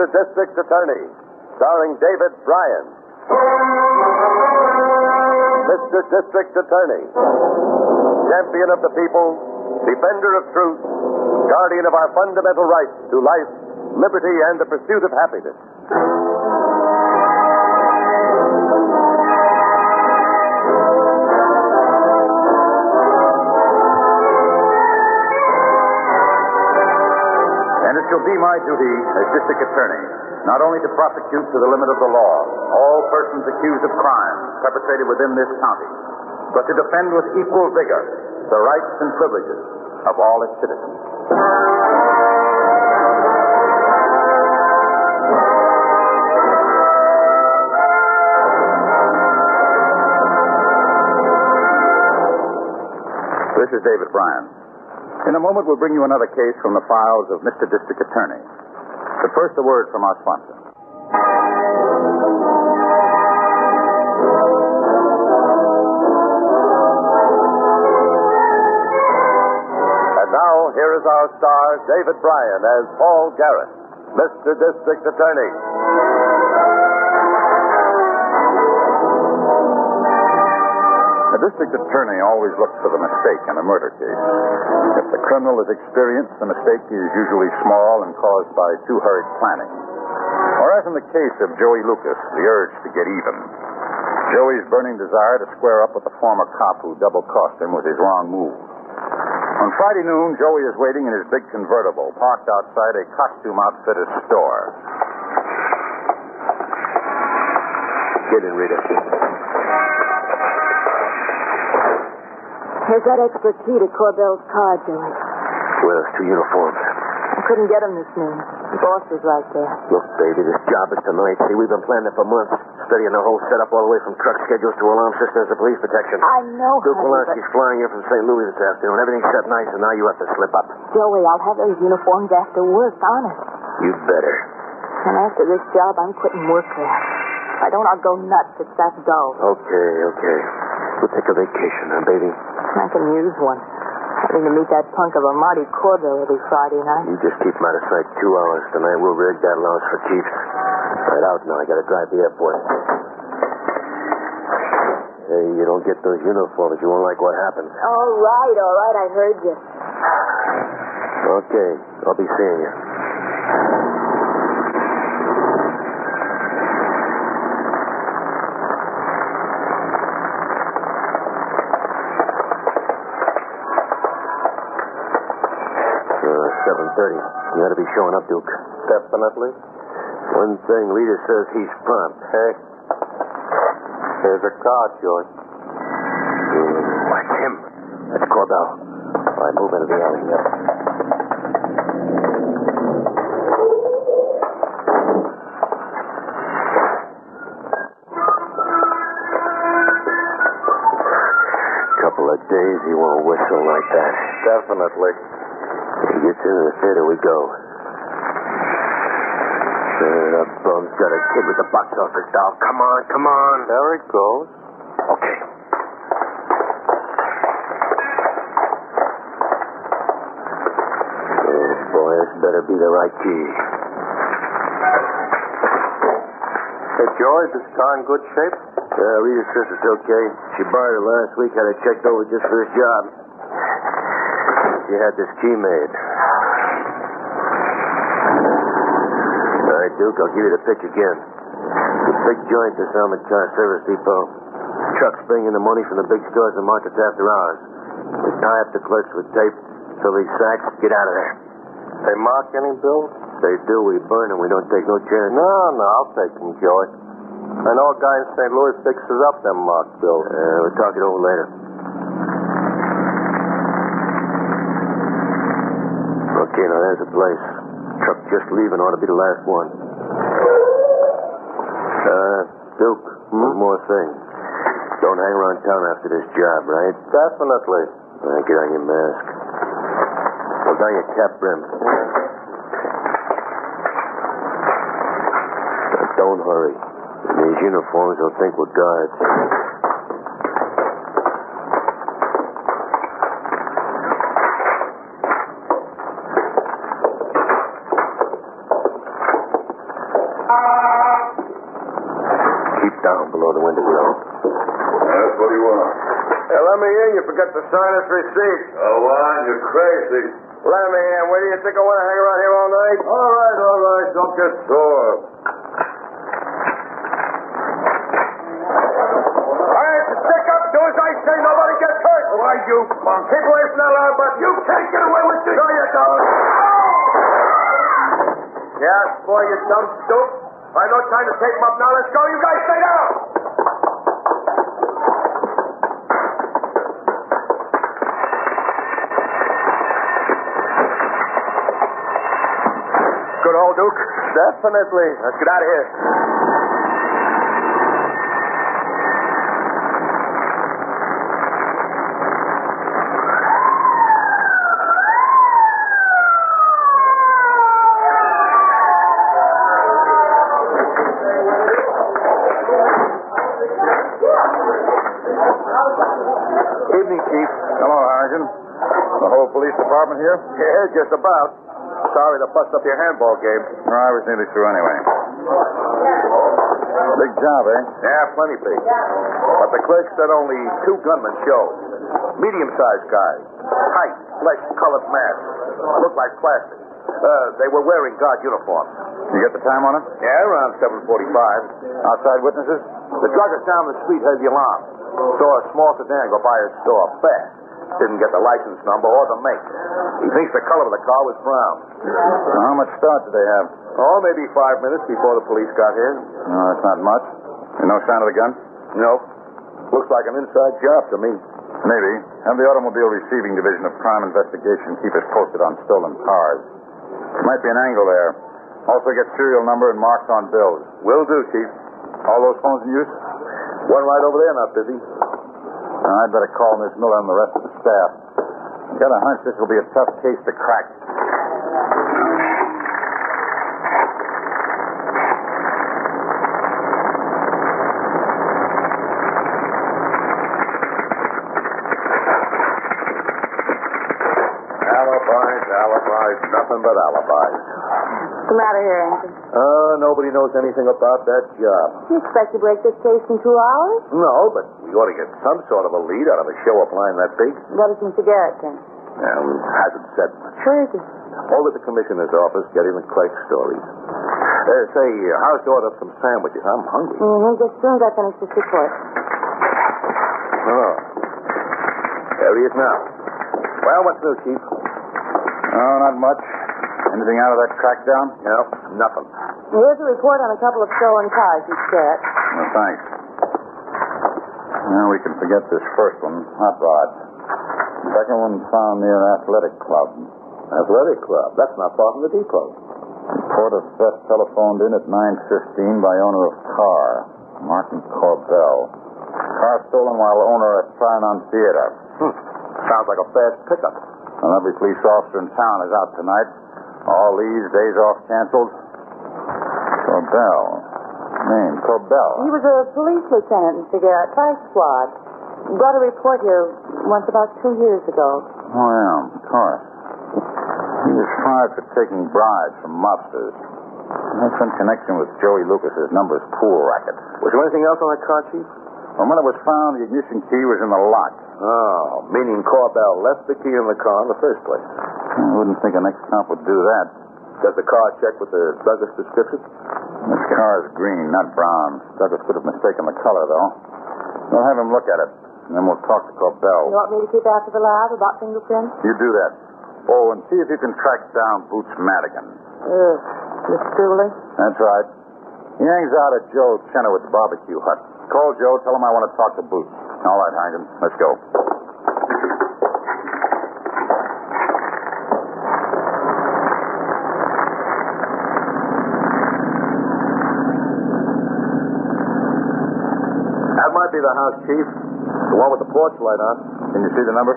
District Attorney, starring David Bryan. Mr. District Attorney, champion of the people, defender of truth, guardian of our fundamental rights to life, liberty, and the pursuit of happiness. And it shall be my duty as District Attorney not only to prosecute to the limit of the law all persons accused of crimes perpetrated within this county, but to defend with equal vigor the rights and privileges of all its citizens. This is David Bryan. In a moment, we'll bring you another case from the files of Mr. District Attorney. But first, a word from our sponsor. And now, here is our star, David Bryan, as Paul Garrett, Mr. District Attorney. The district attorney always looks for the mistake in a murder case. If the criminal is experienced, the mistake is usually small and caused by too hurried planning. Or as in the case of Joey Lucas, the urge to get even. Joey's burning desire to square up with the former cop who double-crossed him was his wrong move. On Friday noon, Joey is waiting in his big convertible, parked outside a costume outfitter's store. Get in, Rita. Here's that extra key to Corbell's car, Joey. Well, it's 2 uniforms. I couldn't get him this noon. The boss was right there. Look, baby, this job is tonight. See, we've been planning it for months. Studying the whole setup all the way from truck schedules to alarm systems to police protection. I know, Duke honey, Polanski's flying in from St. Louis this afternoon. Everything's set nice, and now you have to slip up. Joey, I'll have those uniforms after work, honest. You'd better. And after this job, I'm quitting work there. If I don't, I'll go nuts. It's that dull. Okay. We'll take a vacation, huh, baby? I can use one. Having to meet that punk of a Marty Corbell every Friday night. You just keep him out of sight 2 hours tonight. We'll rig that lounge for keeps. Right out now. I gotta drive the airport. Hey, you don't get those uniforms, you won't like what happens. All right. I heard you. Okay. I'll be seeing you. You ought to be showing up, Duke. Definitely. One thing, leader says he's prompt. Hey, here's a car, George. That's him. That's Corbell. All right, move into the alley. Yep. Couple of days he won't whistle like that. Definitely. If he gets into the theater, we go. That bum's got a kid with the box office doll. Come on. There it goes. Okay. Oh, boy, this better be the right key. Hey, George, is car in good shape? Rita says it's okay. She borrowed it last week, had it checked over just for this job. She had this key made. All right, Duke, I'll give you the pitch again. The big joint, this Almond Car Service Depot. Trucks bring in the money from the big stores and markets after hours. They tie up the clerks with tape, fill these sacks, get out of there. They mark any bills? They do, we burn them. We don't take no chance. No, I'll take them, George. I know a guy in St. Louis fixes up them marked bills. We'll talk it over later. Okay, now there's the place. Truck just leaving ought to be the last one. Duke, one more thing. Don't hang around town after this job, right? Definitely. All right, get on your mask. Hold down your cap brim. Now, don't hurry. In these uniforms, they'll think we're guards. Keep down below the window grill. That's what you want. Hey, let me in. You forgot to sign this receipt. Oh, what? You're crazy. Let me in. Where do you think I want to hang around here all night? All right. Don't get sore. All right, stick up. Do as I say. Nobody gets hurt. Why, you punk. Keep away from that loud button. You can't get away with this. No, you don't. Yes, boy, you dumb stoop. I have no time to take him up now. Let's go. You guys stay down. Good old Duke. Definitely. Let's get out of here. Evening, Chief. Hello, Harrigan. The whole police department here? Yeah, just about. Sorry to bust up your handball game. No, I was nearly through anyway. Big job, eh? Yeah, plenty big. But the clerk said only 2 gunmen showed. Medium-sized guys. Height, flesh-colored masks. Looked like plastic. They were wearing guard uniforms. You get the time on it? Yeah, around 7:45. Outside witnesses? The druggist down the street heard the alarm. Saw a small sedan go by his store fast. Didn't get the license number or the make. He thinks the color of the car was brown. How much start did they have? Oh, maybe 5 minutes before the police got here. No, that's not much. No sign of the gun? Nope. Looks like an inside job to me. Maybe. Have the Automobile Receiving Division of Crime Investigation keep us posted on stolen cars. Might be an angle there. Also get serial number and marks on bills. Will do, Chief. All those phones in use? One right over there, not busy. I'd better call Miss Miller and the rest of the staff. Got a hunch this will be a tough case to crack. Alibis, nothing but alibis. What's the matter here, Anthony? Nobody knows anything about that job. You expect to break this case in 2 hours? No, but we ought to get some sort of a lead out of a show-up line that big. What is Mr. Garrett, then? Hasn't said much. Where is he? Over at the commissioner's office getting the clerk's stories. Say, how's to order up some sandwiches? I'm hungry. Just as soon as I finish this report. Oh. There he is now. Well, what's new, Chief? Oh, not much. Anything out of that crackdown? No, nothing. Here's a report on a couple of stolen cars, Mr. Garrett. Well, thanks. Now we can forget this first one, hot rod. The second one found near Athletic Club. Athletic Club? That's not far from the depot. Report of theft telephoned in at 9:15 by owner of car, Martin Corbell. Car stolen while owner at Trianon Theater. Sounds like a fast pickup. And every police officer in town is out tonight. All leaves, days off canceled. Corbell. Name, Corbell. He was a police lieutenant, Mr. Garrett, Price Squad. Brought a report here once about 2 years ago. Oh, yeah, of course. He was fired for taking bribes from mobsters. That's in connection with Joey Lucas's numbers pool racket. Was there anything else on that car, Chief? When it was found, the ignition key was in the lock. Oh, meaning Corbell left the key in the car in the first place. I wouldn't think an ex-cop would do that. Does the car check with the Douglas description? This car is green, not brown. Douglas could have mistaken the color, though. We'll have him look at it, and then we'll talk to Corbell. You want me to keep after the lab about fingerprints? You do that. Oh, and see if you can track down Boots Madigan. Miss Dooley? That's right. He hangs out at Joe Chenoweth's barbecue hut. Call Joe, tell him I want to talk to Boots. All right, Hankin, let's go. That might be the house, Chief. The one with the porch light on. Can you see the number?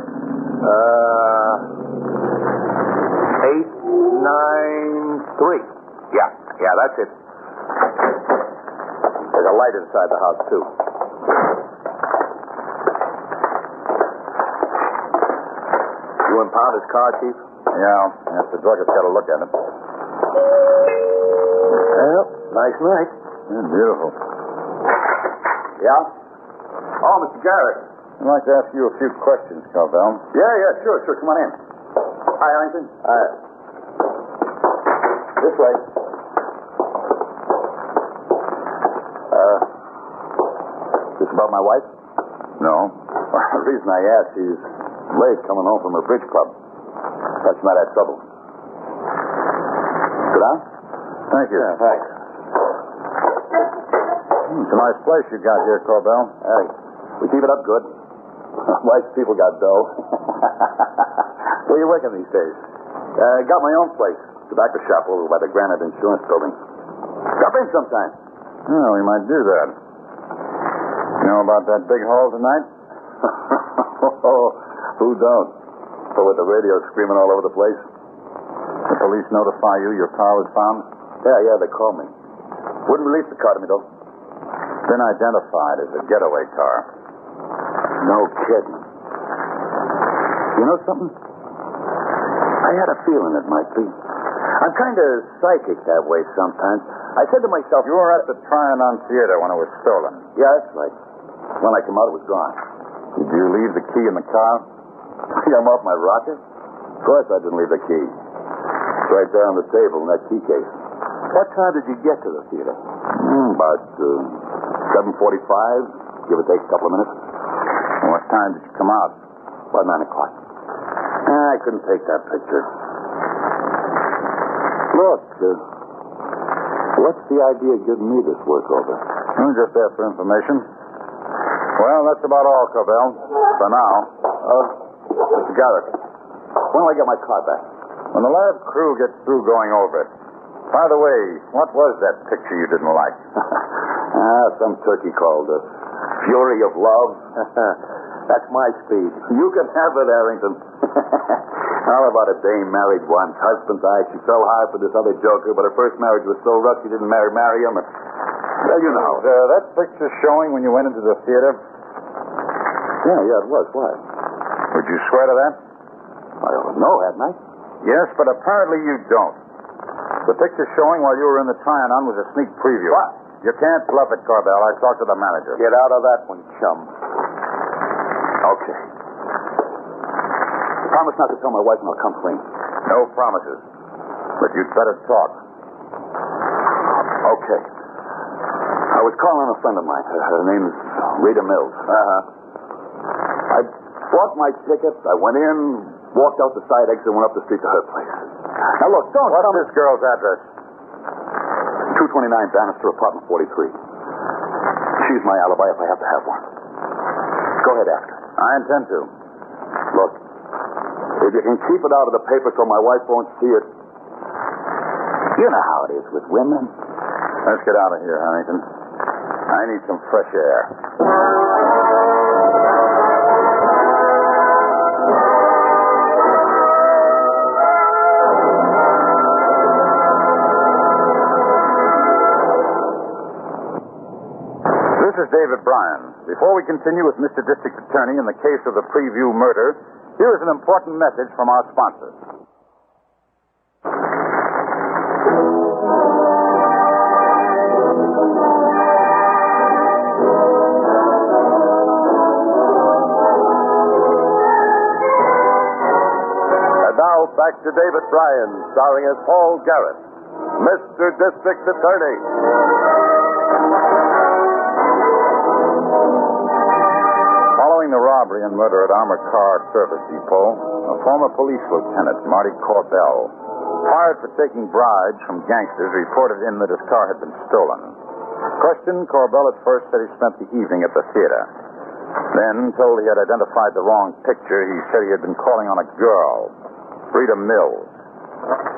893. Yeah, that's it. There's a light inside the house, too. You impound his car, Chief? Yeah, the druggist got a look at it. Well, nice night. Yeah, beautiful. Yeah? Oh, Mr. Garrett. I'd like to ask you a few questions, Corbell. Yeah, sure. Come on in. Hi, Arlington. This way. This about my wife? No. The reason I asked, she's late coming home from her bridge club. Thought she might have trouble. Sit down? Thank you. Yeah, thanks. It's a nice place you got here, Corbell. Hey, we keep it up good. Wife's people got dough. Where you working these days? Got my own place. Tobacco shop over by the Granite Insurance Building. Drop in sometime. Oh, we might do that. You know about that big haul tonight? Who don't? So with the radio screaming all over the place? The police notify you your car was found? Yeah, they called me. Wouldn't release the car to me, though. Been identified as a getaway car. No kidding. You know something? I had a feeling it might be. I'm kind of psychic that way sometimes. I said to myself... You were at the Trianon Theater when it was stolen. Yeah, that's right. When I came out, it was gone. Did you leave the key in the car? I'm off my rocker? Of course I didn't leave the key. It's right there on the table in that key case. What time did you get to the theater? About 7:45, give or take a couple of minutes. And what time did you come out? About 9 o'clock. I couldn't take that picture. Look, what's the idea of giving me this work over? I'm just there for information. Well, that's about all, Corbell. For now. Mr. Garrett, when will I get my car back? When the lab crew gets through going over it. By the way, what was that picture you didn't like? Some turkey called Fury of Love. That's my speed. You can have it, Arrington. How about a dame married once? Husband died. She fell hard for this other joker, but her first marriage was so rough she didn't marry him. Well, you know. That picture showing when you went into the theater? Yeah, it was. Why? Would you swear to that? I don't know, hadn't I? Yes, but apparently you don't. The picture showing while you were in the Trianon was a sneak preview. What? You can't bluff it, Corbell. I talked to the manager. Get out of that one, chum. Okay. Promise not to tell my wife and I'll come clean. No promises. But you'd better talk. Okay. I was calling a friend of mine. Her name's Rita Mills. I bought my ticket. I went in, walked out the side exit, and went up the street to her place. Now, look, don't tell me... What's this girl's address? 229 Bannister, apartment 43. She's my alibi if I have to have one. Go ahead, ask her. I intend to. Look, if you can keep it out of the paper so my wife won't see it... You know how it is with women. Let's get out of here, Huntington. I need some fresh air. This is David Bryan. Before we continue with Mr. District Attorney in the case of the Preview murder, here is an important message from our sponsors. And now back to David Bryan, starring as Paul Garrett, Mr. District Attorney. Following the robbery and murder at Armored Car Service Depot, a former police lieutenant, Marty Corbell, fired for taking bribes from gangsters, reported in that his car had been stolen. Questioned, Corbell at first said he spent the evening at the theater. Then, told he had identified the wrong picture, he said he had been calling on a girl, Rita Mills.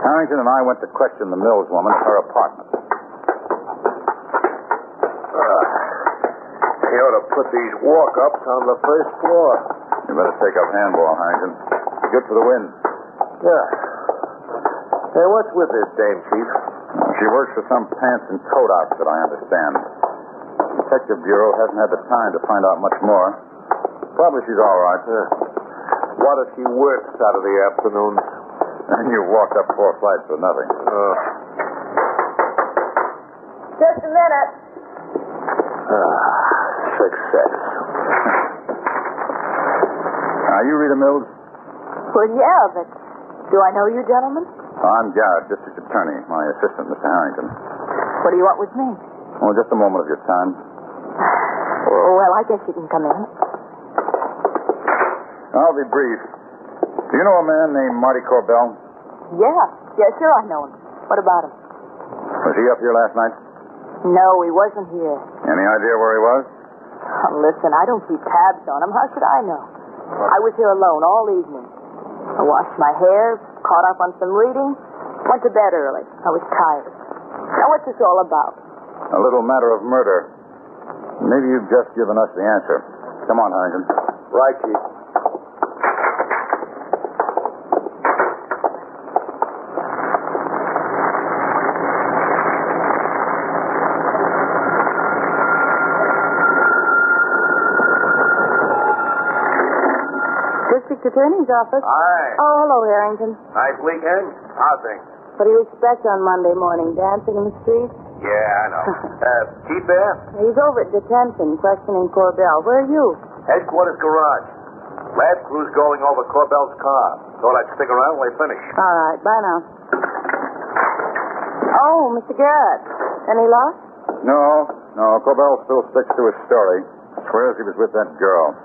Harrington and I went to question the Mills woman at her apartment. You ought to put these walk-ups on the first floor. You better take up handball, Harrington. Good for the wind. Yeah. Hey, what's with this dame, Chief? She works for some pants and coat outfit, I understand. The Detective Bureau hasn't had the time to find out much more. Probably she's all right. What if she works Saturday afternoons? And you walked up 4 flights for nothing. Just a minute. Success. Are you Rita Mills? Well, yeah, but do I know you gentlemen? I'm Garrett, District Attorney, my assistant, Mr. Harrington. What do you want with me? Oh, just a moment of your time. Well, I guess you can come in. I'll be brief. Do you know a man named Marty Corbell? Yeah, sure I know him. What about him? Was he up here last night? No, he wasn't here. Any idea where he was? Oh, listen, I don't keep tabs on him. How should I know? I was here alone all evening. I washed my hair, caught up on some reading, went to bed early. I was tired. Now, what's this all about? A little matter of murder. Maybe you've just given us the answer. Come on, Harrington. Right, Chief. District Attorney's office. Hi. Oh, hello, Harrington. Nice weekend? How things? What do you expect on Monday morning? Dancing in the streets? Yeah, I know. Chief there? He's over at detention, questioning Corbell. Where are you? Headquarters garage. Lab crew's going over Corbell's car. Thought I'd stick around while they finish. All right, bye now. Oh, Mr. Garrett. Any luck? No. Corbell still sticks to his story. Swears he was with that girl.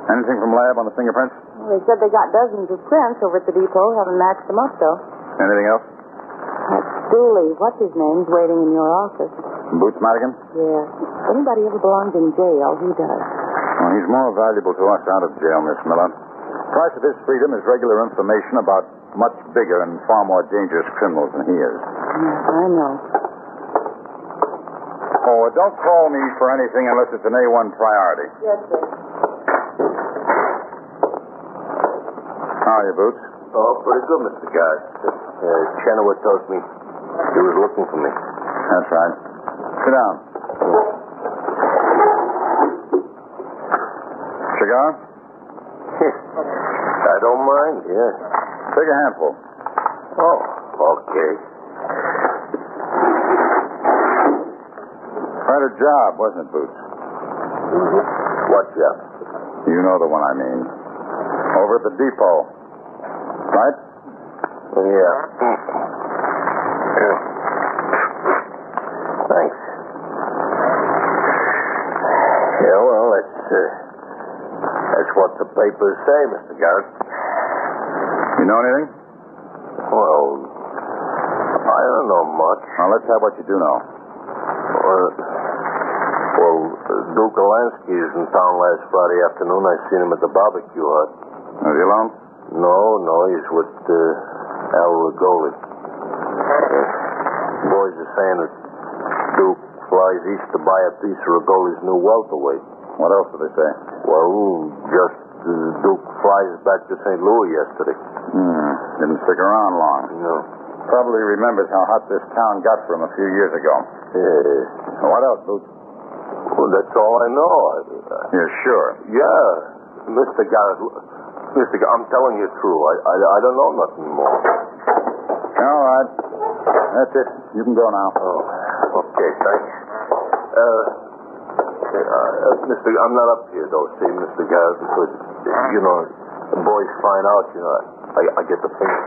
Anything from lab on the fingerprints? Well, they said they got dozens of prints over at the depot. Haven't matched them up, though. Anything else? That Dooley, what's his name's waiting in your office. Boots Madigan? Yeah. If anybody ever belongs in jail, he does. Well, he's more valuable to us out of jail, Miss Miller. Price of his freedom is regular information about much bigger and far more dangerous criminals than he is. Yes, I know. Oh, don't call me for anything unless it's an A1 priority. Yes, sir. How are you, Boots? Oh, pretty good, Mr. Garrett. Chenoweth told me he was looking for me. That's right. Sit down. Cigar? I don't mind, yeah. Take a handful. Oh, okay. Quite a job, wasn't it, Boots? What job? You know the one I mean. Over at the depot. Right? Yeah. Thanks. Yeah, well, that's what the papers say, Mr. Garrett. You know anything? Well, I don't know much. Now, let's have what you do know. Well, Duke Olansky is in town last Friday afternoon. I seen him at the barbecue hut. Is he alone? No, he's with Al Rigoli. Boys are saying that Duke flies east to buy a piece of Rigoli's new welterweight. What else did they say? Well, just Duke flies back to St. Louis yesterday. Didn't stick around long. No. Probably remembers how hot this town got for him a few years ago. Yeah. What else, Boots? Well, that's all I know. You're sure? Yeah. Mr. Garrett, I'm telling you true. I don't know nothing more. All right. That's it. You can go now. Oh, okay, thanks. I'm not up here, though, see, Mr. Garrett, because, the boys find out, I get the finger.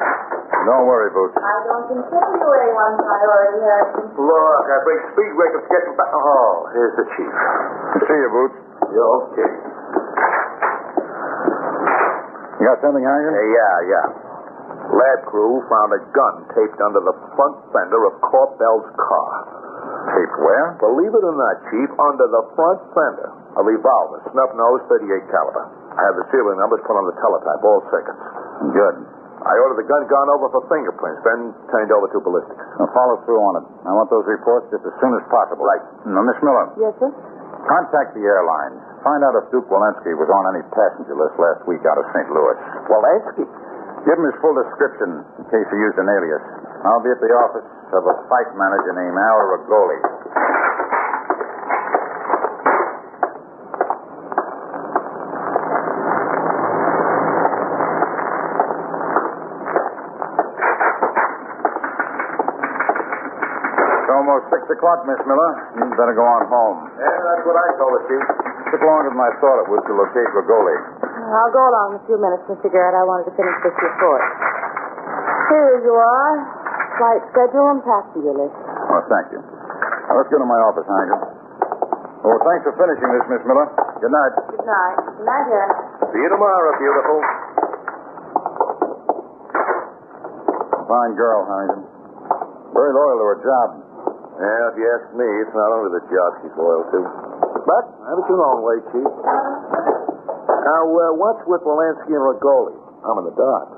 Don't worry, Boots. I don't consider you A1 priority, Harrison. Look, I bring speed breakers getting back. Oh, here's the chief. See you, Boots. Yeah, okay. You got something, Harrington? Yeah. Lab crew found a gun taped under the front fender of Corbell's car. Taped where? Believe it or not, Chief, under the front fender, a revolver, snub nose, 38 caliber. I had the serial numbers put on the teletype, all seconds. Good. I ordered the gun gone over for fingerprints, then turned over to ballistics. Now follow through on it. I want those reports just as soon as possible. Right. Now, Miss Miller, Yes, sir? contact the airlines. Find out if Duke Walensky was on any passenger list last week out of St. Louis. Walensky? Give him his full description in case he used an alias. I'll be at the office of a fight manager named Al Rigoli. It's almost 6 o'clock. spot, Miss Miller. You'd better go on home. Yeah, that's what I told her, Chief. Took longer than I thought it would to locate Rigoli. I'll go along in a few minutes, Mr. Garrett. I wanted to finish this report. Here you are. Flight schedule and passenger list. Oh, thank you. Now, let's go to my office, Hank. Oh, thanks for finishing this, Miss Miller. Good night. Good night. Good night, Garrett. See you tomorrow, beautiful. Fine girl, Harrington. Very loyal to her job. Yeah, if you ask me, it's not only the job she's loyal to. But have it your own way, Chief. Now, what's with Wolanski and Rigoli? I'm in the dark.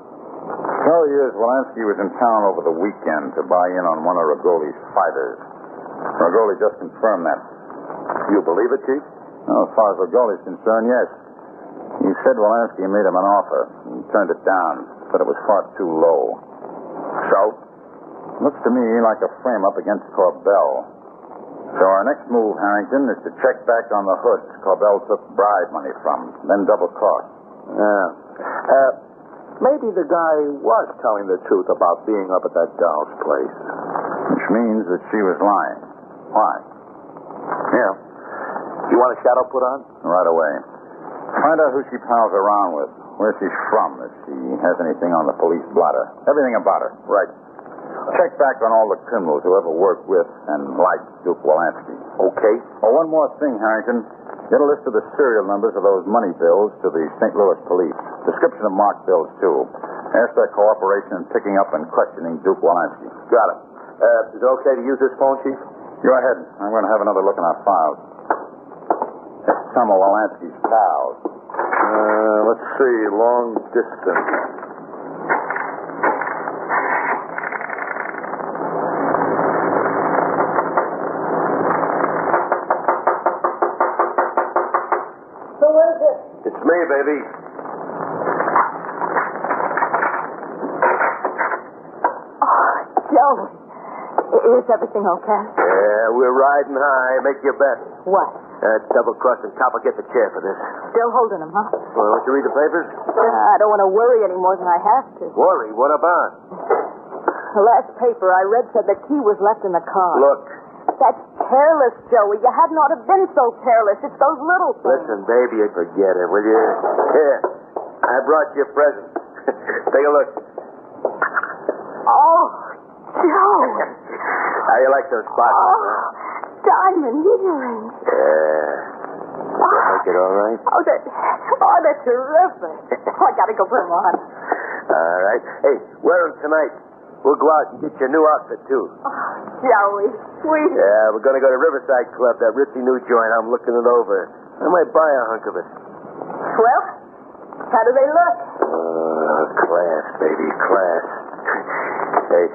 Story is, Wolanski was in town over the weekend to buy in on one of Rigoli's fighters. Rigoli just confirmed that. You believe it, Chief? Well, as far as Rigoli's concerned, yes. He said Wolanski made him an offer. He turned it down, said it was far too low. So? Looks to me like a frame-up against Corbell. So our next move, Harrington, is to check back on the hoods Corbell took bribe money from, then double-cross. Yeah. Maybe the guy was telling the truth about being up at that doll's place. Which means that she was lying. Why? Yeah. You want a shadow put on? Right away. Find out who she pals around with, where she's from, if she has anything on the police blotter. Everything about her. Right. Check back on all the criminals who ever worked with and liked Duke Wolanski. Okay. Oh, one more thing, Harrington. Get a list of the serial numbers of those money bills to the St. Louis police. Description of marked bills, too. Ask their cooperation in picking up and questioning Duke Wolanski. Got it. Is it okay to use this phone, Chief? Go ahead. I'm going to have another look in our files. It's some of Wolanski's pals. Let's see. Long distance. Who is it? It's me, baby. Oh, Joey. Is everything okay? Yeah, we're riding high. Make your bet. What? Double-crossing cop will get the chair for this. Still holding him, huh? Well, don't you read the papers? I don't want to worry any more than I have to. Worry? What about? The last paper I read said the key was left in the car. Look. That's careless, Joey. You hadn't ought to have been so careless. It's those little things. Listen, baby, forget it, will you? Here, I brought you a present. Take a look. Oh, Joey. How you like those sparkles? Oh, diamond earrings. Yeah. You like it all right? Oh, they're terrific. Oh, I gotta go put them on. All right. Hey, wear them tonight. We'll go out and get your new outfit, too. Oh, Joey, sweet. Yeah, we're going to go to Riverside Club, that ritzy new joint. I'm looking it over. I might buy a hunk of it. Well, how do they look? Class, baby, class. Hey,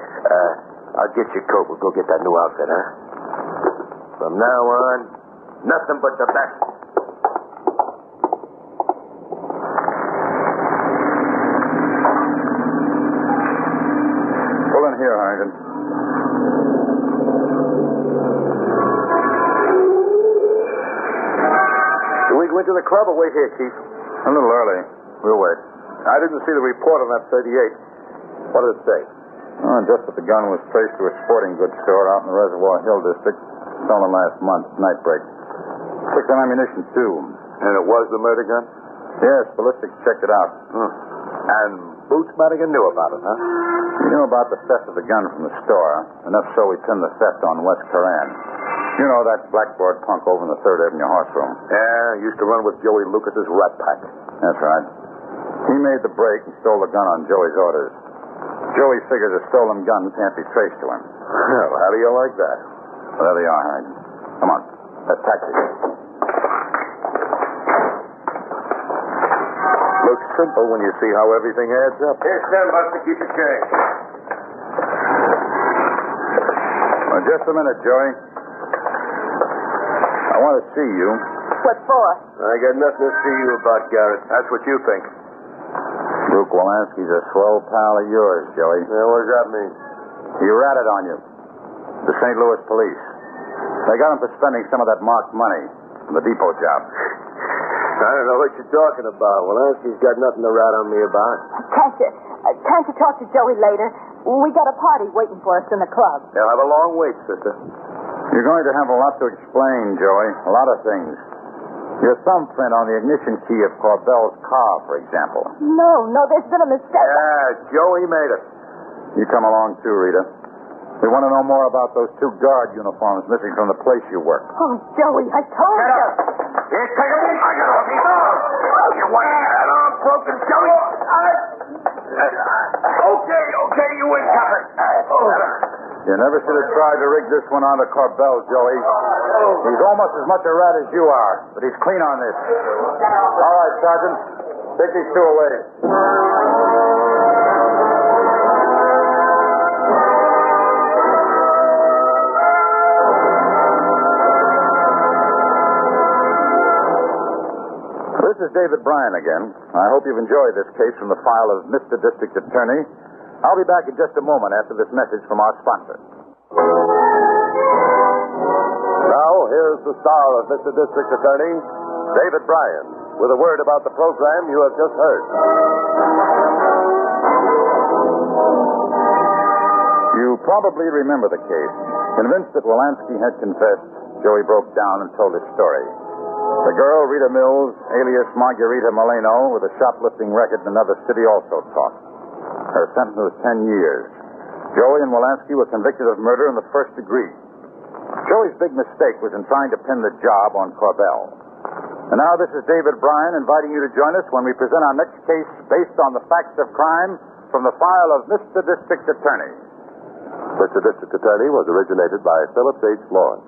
I'll get your coat. We'll go get that new outfit, huh? From now on, nothing but the best. Pull in here, Harrington. Do we go into the club or wait here, Chief? A little early. We'll wait. I didn't see the report on that 38. What did it say? Oh, just that the gun was traced to a sporting goods store out in the Reservoir Hill district. Stolen last month, night break. Took some ammunition, too. And it was the murder gun? Yes, ballistics checked it out. And Boots Madigan knew about it, huh? We knew about the theft of the gun from the store. Enough so we pinned the theft on Wes Coran. You know that blackboard punk over in the 3rd Avenue horse room. Yeah, used to run with Joey Lucas's rat pack. That's right. He made the break and stole the gun on Joey's orders. Joey figures a stolen gun can't be traced to him. Well, how do you like that? Well, there they are, Harrington. Come on. That taxi. Looks simple when you see how everything adds up. Here, stand by to keep the change. Well, just a minute, Joey. I want to see you. What for? I got nothing to see you about, Garrett. That's what you think. Duke Wolanski's a swell pal of yours, Joey. Now, what does that mean? He ratted on you. The St. Louis police. They got him for spending some of that marked money from the depot job. I don't know what you're talking about. Wolanski's got nothing to rat on me about. Can't you talk to Joey later? We got a party waiting for us in the club. They'll have a long wait, sister. You're going to have a lot to explain, Joey. A lot of things. Your thumbprint on the ignition key of Corbell's car, for example. No, there's been a mistake. Yeah, Joey made it. You come along too, Rita. We want to know more about those 2 guard uniforms missing from the place you work. Oh, Joey, I told Get you. up. Here, take a minute. I got off. You want that arm broken, Joey? Okay, you win, Tucker. You never should have tried to rig this one onto Corbell, Joey. He's almost as much a rat as you are, but he's clean on this. All right, Sergeant. Take these 2 away. This is David Bryan again. I hope you've enjoyed this case from the file of Mr. District Attorney. I'll be back in just a moment after this message from our sponsor. Now, here's the star of Mr. District Attorney, David Bryan, with a word about the program you have just heard. You probably remember the case. Convinced that Wolanski had confessed, Joey broke down and told his story. The girl, Rita Mills, alias Margarita Moreno, with a shoplifting record in another city, also talked. Her sentence was 10 years. Joey and Wolanski were convicted of murder in the first degree. Joey's big mistake was in trying to pin the job on Corbell. And now this is David Bryan inviting you to join us when we present our next case based on the facts of crime from the file of Mr. District Attorney. Mr. District Attorney was originated by Phillips H. Lawrence.